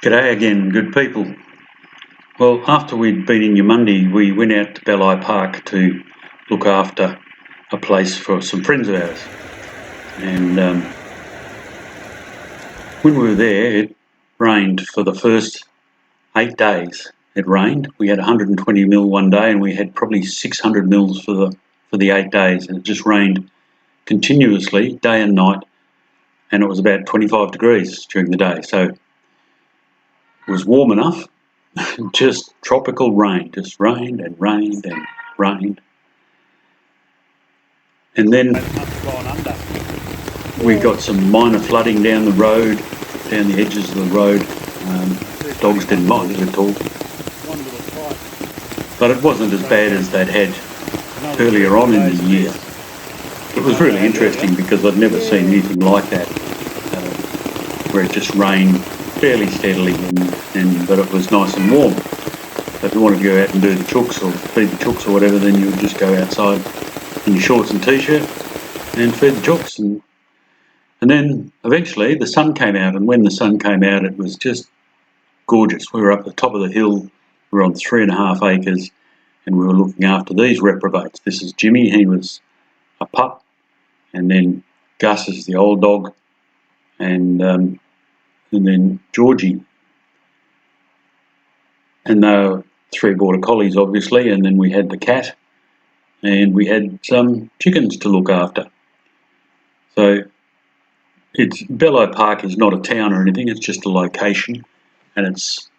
G'day again, good people. Well, after we'd been in Eumundi, we went out to Belli Park to look after a place for some friends of ours. And when we were there, it rained for the first 8 days. It rained. We had 120 mil one day, and we had probably 600 mils for the 8 days. And it just rained continuously, day and night. And it was about 25 degrees during the day. So it was warm enough, just tropical rain, just rained and rained and rained. And then we got some minor flooding down the road, down the edges of the road. Dogs didn't mind it at all. But it wasn't as bad as they'd had earlier on in the year. It was really interesting because I'd never seen anything like that, where it just rained fairly steadily, but it was nice and warm. So if you wanted to go out and do the chooks or feed the chooks or whatever, then you would just go outside in your shorts and t-shirt and feed the chooks. And then eventually the sun came out, and when the sun came out it was just gorgeous. We were up the top of the hill, we were on 3.5 acres, and we were looking after these reprobates. This is Jimmy, he was a pup, and then Gus is the old dog, and then Georgie. And they were 3 border collies, obviously, and then we had the cat, and we had some chickens to look after. So Belli Park is not a town or anything, it's just a location, and it's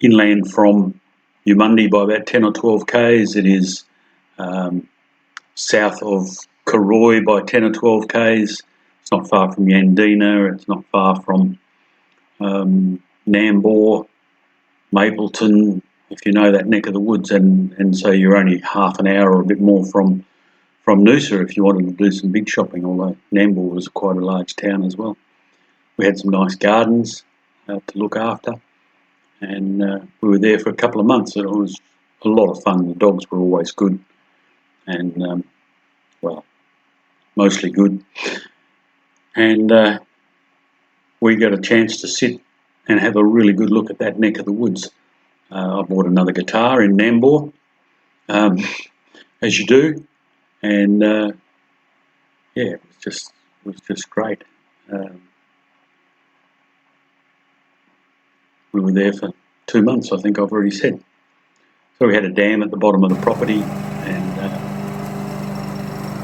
inland from Eumundi by about 10 or 12 k's. It is south of Karoi by 10 or 12 k's. It's not far from Yandina, it's not far from Nambour, Mapleton, if you know that neck of the woods, and so you're only half an hour or a bit more from Noosa if you wanted to do some big shopping, although Nambour was quite a large town as well. We had some nice gardens to look after, and we were there for a couple of months. It was a lot of fun. The dogs were always good, and well, mostly good. And we got a chance to sit and have a really good look at that neck of the woods. I bought another guitar in Nambour, as you do, and yeah, it was just great. We were there for 2 months, I think I've already said. So we had a dam at the bottom of the property, and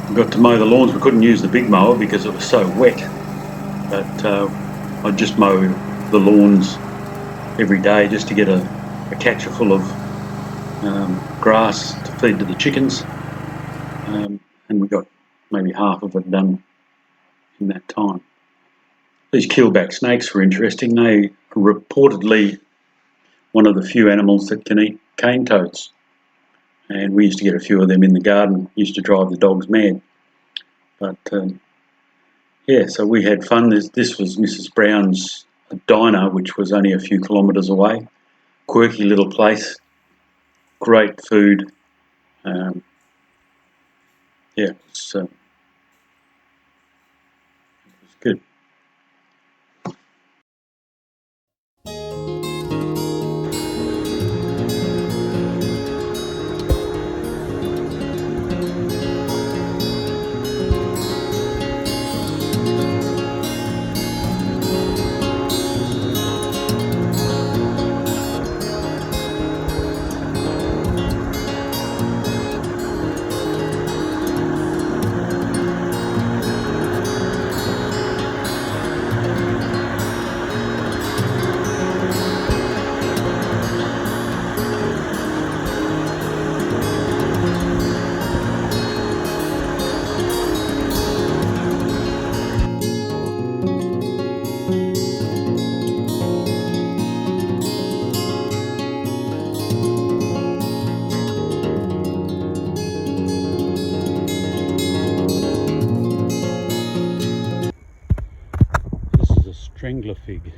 we got to mow the lawns. We couldn't use the big mower because it was so wet, but I'd just mow the lawns every day just to get a catcher full of grass to feed to the chickens, and we got maybe half of it done in that time. These keelback snakes were interesting. They are reportedly one of the few animals that can eat cane toads, and we used to get a few of them in the garden. Used to drive the dogs mad. But yeah, so we had fun. This was Mrs. Brown's diner, which was only a few kilometres away. Quirky little place, great food. Yeah, it was good. Strangler fig.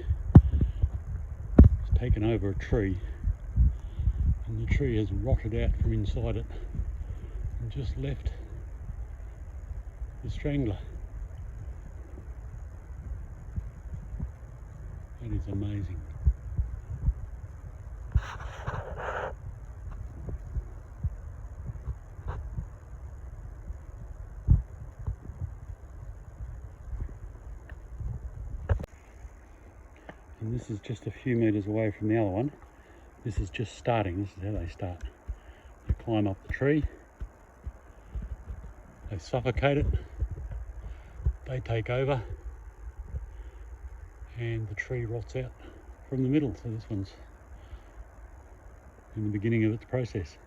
It's taken over a tree, and the tree has rotted out from inside it and just left the strangler. That is amazing. And this is just a few metres away from the other one. This is just starting. This is how they start. They climb up the tree, they suffocate it, they take over, and the tree rots out from the middle. So this one's in the beginning of its process.